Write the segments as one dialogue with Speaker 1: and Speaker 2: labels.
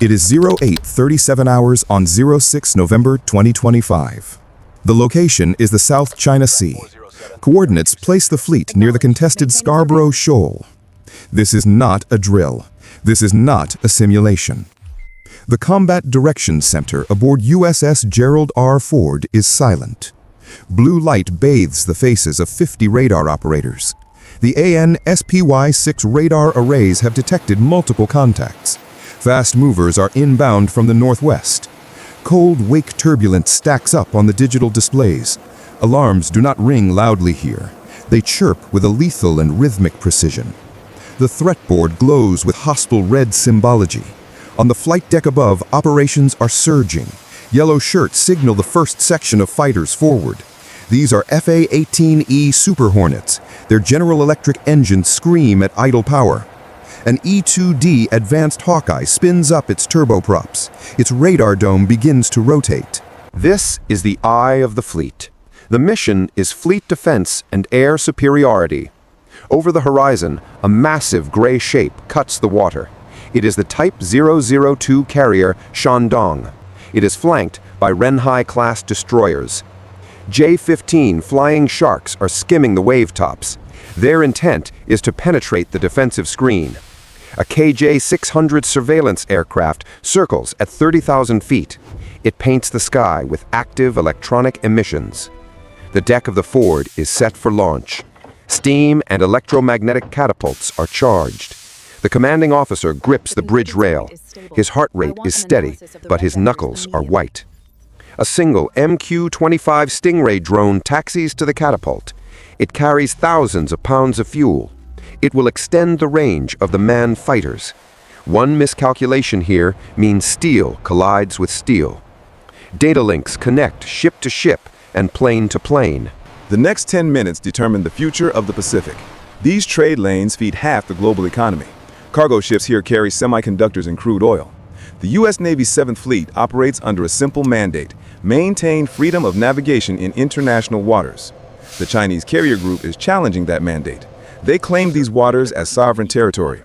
Speaker 1: It is 08:37 hours on 06 November 2025. The location is the South China Sea. Coordinates place the fleet near the contested Scarborough Shoal. This is not a drill. This is not a simulation. The Combat Directions Center aboard USS Gerald R. Ford is silent. Blue light bathes the faces of 50 radar operators. The AN/SPY-6 radar arrays have detected multiple contacts. Fast movers are inbound from the northwest. Cold wake turbulence stacks up on the digital displays. Alarms do not ring loudly here. They chirp with a lethal and rhythmic precision. The threat board glows with hostile red symbology. On the flight deck above, operations are surging. Yellow shirts signal the first section of fighters forward. These are FA-18E Super Hornets. Their General Electric engines scream at idle power. An E-2D Advanced Hawkeye spins up its turboprops. Its radar dome begins to rotate.
Speaker 2: This is the eye of the fleet. The mission is fleet defense and air superiority. Over the horizon, a massive gray shape cuts the water. It is the Type 002 carrier Shandong. It is flanked by Renhai-class destroyers. J-15 Flying Sharks are skimming the wave tops. Their intent is to penetrate the defensive screen. A KJ-600 surveillance aircraft circles at 30,000 feet. It paints the sky with active electronic emissions. The deck of the Ford is set for launch. Steam and electromagnetic catapults are charged. The commanding officer grips the bridge rail. His heart rate is steady, but his knuckles are white. A single MQ-25 Stingray drone taxis to the catapult. It carries thousands of pounds of fuel. It will extend the range of the manned fighters. One miscalculation here means steel collides with steel. Data links connect ship to ship and plane to plane.
Speaker 3: The next 10 minutes determine the future of the Pacific. These trade lanes feed half the global economy. Cargo ships here carry semiconductors and crude oil. The U.S. Navy's 7th Fleet operates under a simple mandate: maintain freedom of navigation in international waters. The Chinese carrier group is challenging that mandate. They claim these waters as sovereign territory.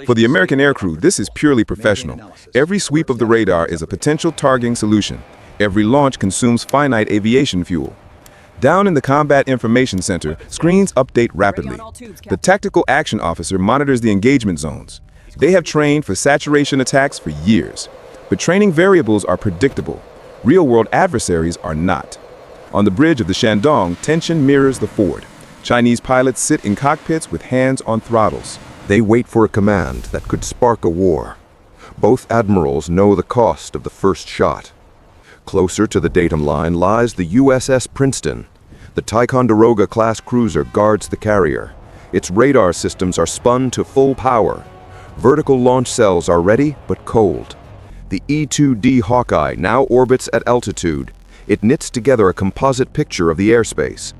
Speaker 3: For the American aircrew, this is purely professional. Every sweep of the radar is a potential targeting solution. Every launch consumes finite aviation fuel. Down in the Combat Information Center, screens update rapidly. The Tactical Action Officer monitors the engagement zones. They have trained for saturation attacks for years. But training variables are predictable. Real-world adversaries are not. On the bridge of the Shandong, tension mirrors the Ford. Chinese pilots sit in cockpits with hands on throttles.
Speaker 2: They wait for a command that could spark a war. Both admirals know the cost of the first shot. Closer to the datum line lies the USS Princeton. The Ticonderoga-class cruiser guards the carrier. Its radar systems are spun to full power. Vertical launch cells are ready, but cold. The E-2D Hawkeye now orbits at altitude. It knits together a composite picture of the airspace.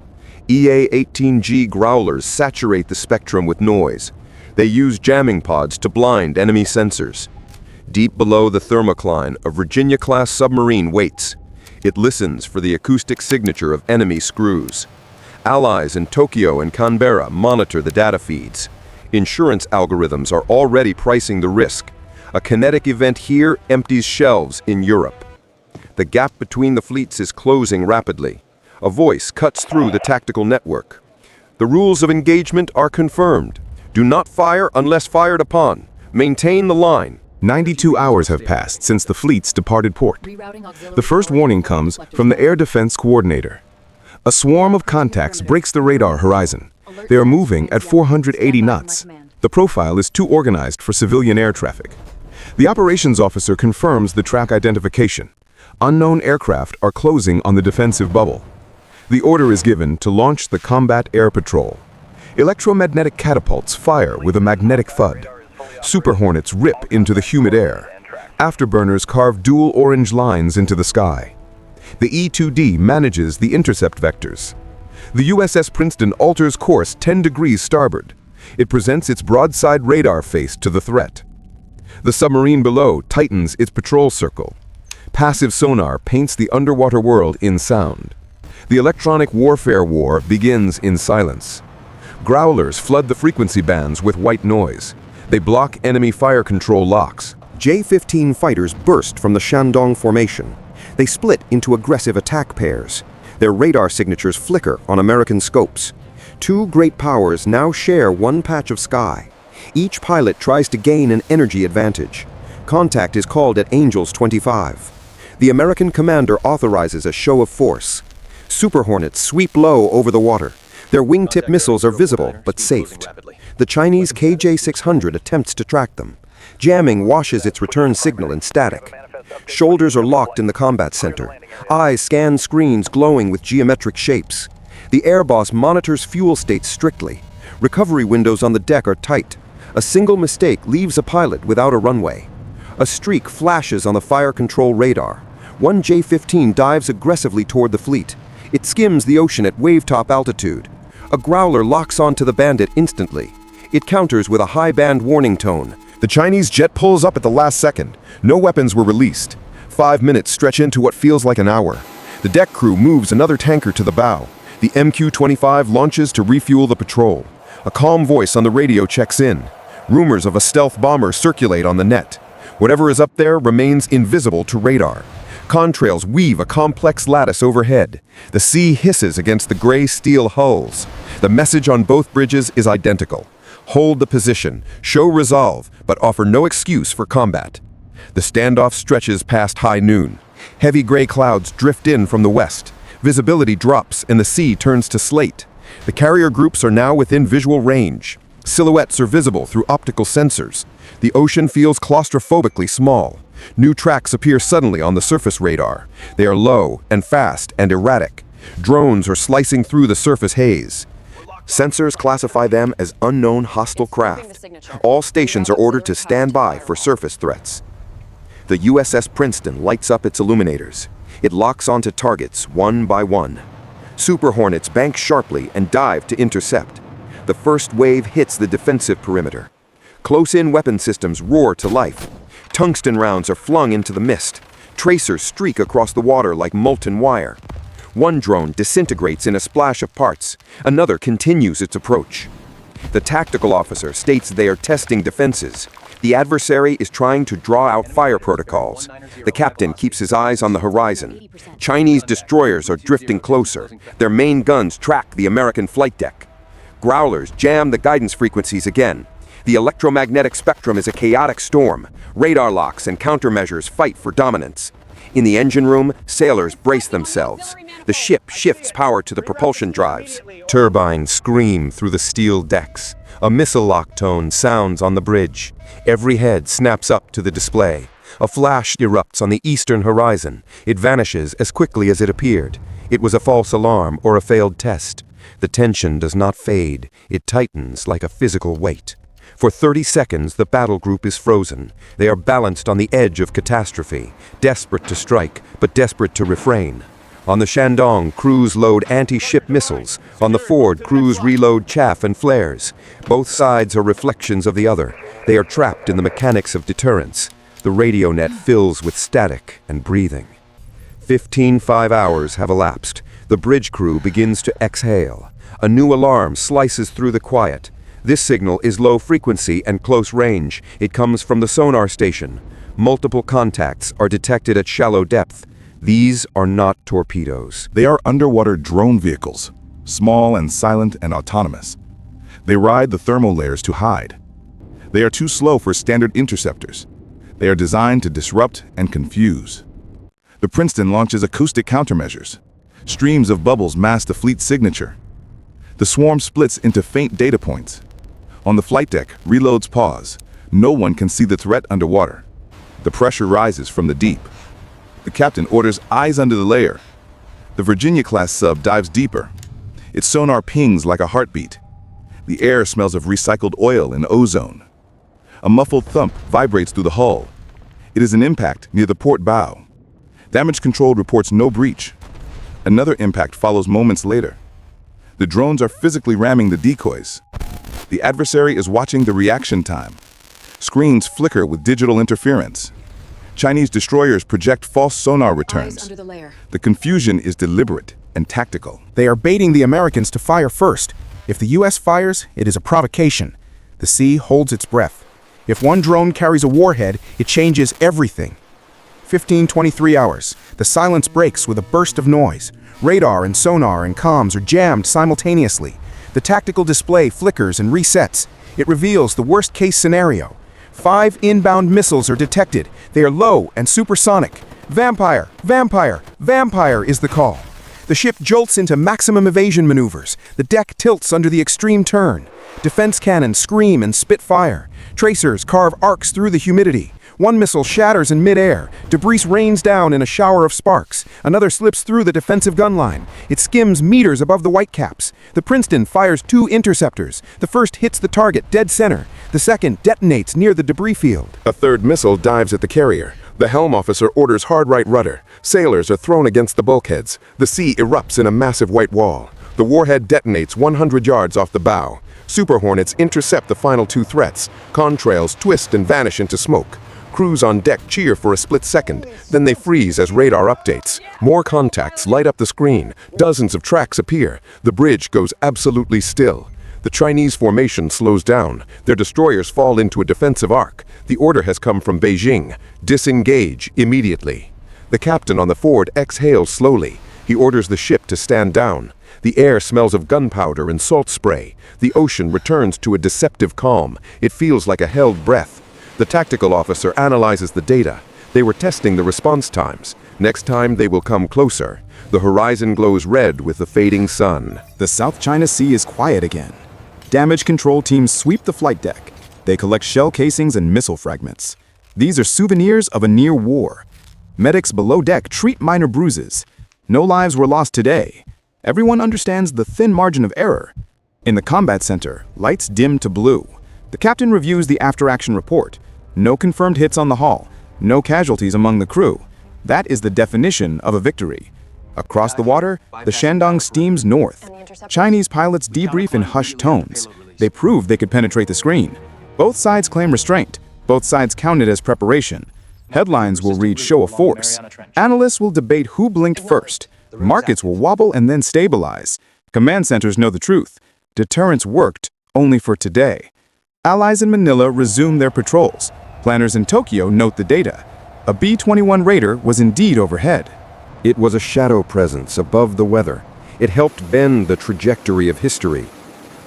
Speaker 2: EA-18G Growlers saturate the spectrum with noise. They use jamming pods to blind enemy sensors. Deep below the thermocline, a Virginia-class submarine waits. It listens for the acoustic signature of enemy screws. Allies in Tokyo and Canberra monitor the data feeds. Insurance algorithms are already pricing the risk. A kinetic event here empties shelves in Europe. The gap between the fleets is closing rapidly. A voice cuts through the tactical network. The rules of engagement are confirmed. Do not fire unless fired upon. Maintain the line.
Speaker 3: 92 hours have passed since the fleets departed port. The first warning comes from the Air Defense Coordinator. A swarm of contacts breaks the radar horizon. They are moving at 480 knots. The profile is too organized for civilian air traffic. The operations officer confirms the track identification. Unknown aircraft are closing on the defensive bubble. The order is given to launch the Combat Air Patrol. Electromagnetic catapults fire with a magnetic thud. Super Hornets rip into the humid air. Afterburners carve dual orange lines into the sky. The E-2D manages the intercept vectors. The USS Princeton alters course 10 degrees starboard. It presents its broadside radar face to the threat. The submarine below tightens its patrol circle. Passive sonar paints the underwater world in sound. The electronic warfare war begins in silence. Growlers flood the frequency bands with white noise. They block enemy fire control locks.
Speaker 2: J-15 fighters burst from the Shandong formation. They split into aggressive attack pairs. Their radar signatures flicker on American scopes. Two great powers now share one patch of sky. Each pilot tries to gain an energy advantage. Contact is called at Angels 25. The American commander authorizes a show of force. Super Hornets sweep low over the water. Their wingtip missiles are visible but safed. The Chinese KJ-600 attempts to track them. Jamming washes its return signal in static. Shoulders are locked in the combat center. Eyes scan screens glowing with geometric shapes. The air boss monitors fuel states strictly. Recovery windows on the deck are tight. A single mistake leaves a pilot without a runway. A streak flashes on the fire control radar. One J-15 dives aggressively toward the fleet. It skims the ocean at wave-top altitude. A growler locks onto the bandit instantly. It counters with a high-band warning tone.
Speaker 1: The Chinese jet pulls up at the last second. No weapons were released. 5 minutes stretch into what feels like an hour. The deck crew moves another tanker to the bow. The MQ-25 launches to refuel the patrol. A calm voice on the radio checks in. Rumors of a stealth bomber circulate on the net. Whatever is up there remains invisible to radar. Contrails weave a complex lattice overhead. The sea hisses against the gray steel hulls. The message on both bridges is identical. Hold the position, show resolve, but offer no excuse for combat. The standoff stretches past high noon. Heavy gray clouds drift in from the west. Visibility drops and the sea turns to slate. The carrier groups are now within visual range. Silhouettes are visible through optical sensors. The ocean feels claustrophobically small. New tracks appear suddenly on the surface radar. They are low and fast and erratic. Drones are slicing through the surface haze. Sensors classify them as unknown hostile craft. All stations are ordered to stand by for surface threats. The USS Princeton lights up its illuminators. It locks onto targets one by one. Super Hornets bank sharply and dive to intercept. The first wave hits the defensive perimeter. Close-in weapon systems roar to life. Tungsten rounds are flung into the mist. Tracers streak across the water like molten wire. One drone disintegrates in a splash of parts. Another continues its approach. The tactical officer states they are testing defenses. The adversary is trying to draw out fire protocols. The captain keeps his eyes on the horizon. Chinese destroyers are drifting closer. Their main guns track the American flight deck. Growlers jam the guidance frequencies again. The electromagnetic spectrum is a chaotic storm. Radar locks and countermeasures fight for dominance. In the engine room, sailors brace themselves. The ship shifts power to the propulsion drives. Turbines scream through the steel decks. A missile lock tone sounds on the bridge. Every head snaps up to the display. A flash erupts on the eastern horizon. It vanishes as quickly as it appeared. It was a false alarm or a failed test. The tension does not fade. It tightens like a physical weight. For 30 seconds, the battle group is frozen. They are balanced on the edge of catastrophe, desperate to strike, but desperate to refrain. On the Shandong, crews load anti-ship missiles. On the Ford, crews reload chaff and flares. Both sides are reflections of the other. They are trapped in the mechanics of deterrence. The radio net fills with static and breathing. 5 hours have elapsed. The bridge crew begins to exhale. A new alarm slices through the quiet. This signal is low frequency and close range. It comes from the sonar station. Multiple contacts are detected at shallow depth. These are not torpedoes. They are underwater drone vehicles, small and silent and autonomous. They ride the thermal layers to hide. They are too slow for standard interceptors. They are designed to disrupt and confuse. The Princeton launches acoustic countermeasures. Streams of bubbles mask the fleet's signature. The swarm splits into faint data points. On the flight deck, reloads pause. No one can see the threat underwater. The pressure rises from the deep. The captain orders eyes under the layer. The Virginia-class sub dives deeper. Its sonar pings like a heartbeat. The air smells of recycled oil and ozone. A muffled thump vibrates through the hull. It is an impact near the port bow. Damage control reports no breach. Another impact follows moments later. The drones are physically ramming the decoys. The adversary is watching the reaction time. Screens flicker with digital interference. Chinese destroyers project false sonar returns. The confusion is deliberate and tactical.
Speaker 4: They are baiting the Americans to fire first. If the U.S. fires, it is a provocation. The sea holds its breath. If one drone carries a warhead, it changes everything. 23 hours. The silence breaks with a burst of noise. Radar and sonar and comms are jammed simultaneously. The tactical display flickers and resets. It reveals the worst-case scenario. 5 inbound missiles are detected. They are low and supersonic. Vampire! Vampire! Vampire is the call. The ship jolts into maximum evasion maneuvers. The deck tilts under the extreme turn. Defense cannons scream and spit fire. Tracers carve arcs through the humidity. One missile shatters in midair. Debris rains down in a shower of sparks. Another slips through the defensive gun line. It skims meters above the Whitecaps. The Princeton fires 2 interceptors. The first hits the target dead center. The second detonates near the debris field.
Speaker 3: A third missile dives at the carrier. The helm officer orders hard right rudder. Sailors are thrown against the bulkheads. The sea erupts in a massive white wall. The warhead detonates 100 yards off the bow. Super Hornets intercept the final 2 threats. Contrails twist and vanish into smoke. Crews on deck cheer for a split second. Then they freeze as radar updates. More contacts light up the screen. Dozens of tracks appear. The bridge goes absolutely still. The Chinese formation slows down. Their destroyers fall into a defensive arc. The order has come from Beijing. Disengage immediately. The captain on the Ford exhales slowly. He orders the ship to stand down. The air smells of gunpowder and salt spray. The ocean returns to a deceptive calm. It feels like a held breath. The tactical officer analyzes the data. They were testing the response times. Next time they will come closer. The horizon glows red with the fading sun.
Speaker 1: The South China Sea is quiet again. Damage control teams sweep the flight deck. They collect shell casings and missile fragments. These are souvenirs of a near war. Medics below deck treat minor bruises. No lives were lost today. Everyone understands the thin margin of error. In the combat center, lights dim to blue. The captain reviews the after-action report. No confirmed hits on the hull. No casualties among the crew. That is the definition of a victory. Across the water, the Shandong steams north. Chinese pilots debrief in hushed tones. They prove they could penetrate the screen. Both sides claim restraint. Both sides count it as preparation. Headlines will read show of force. Analysts will debate who blinked first. Markets will wobble and then stabilize. Command centers know the truth. Deterrence worked only for today. Allies in Manila resume their patrols. Planners in Tokyo note the data. A B-21 raider was indeed overhead.
Speaker 2: It was a shadow presence above the weather. It helped bend the trajectory of history.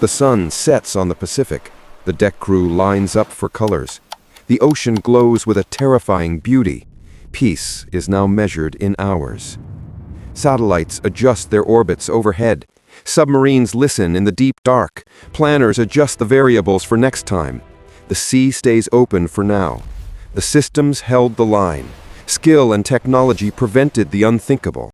Speaker 2: The sun sets on the Pacific. The deck crew lines up for colors. The ocean glows with a terrifying beauty. Peace is now measured in hours. Satellites adjust their orbits overhead. Submarines listen in the deep dark. Planners adjust the variables for next time. The sea stays open for now. The systems held the line. Skill and technology prevented the unthinkable.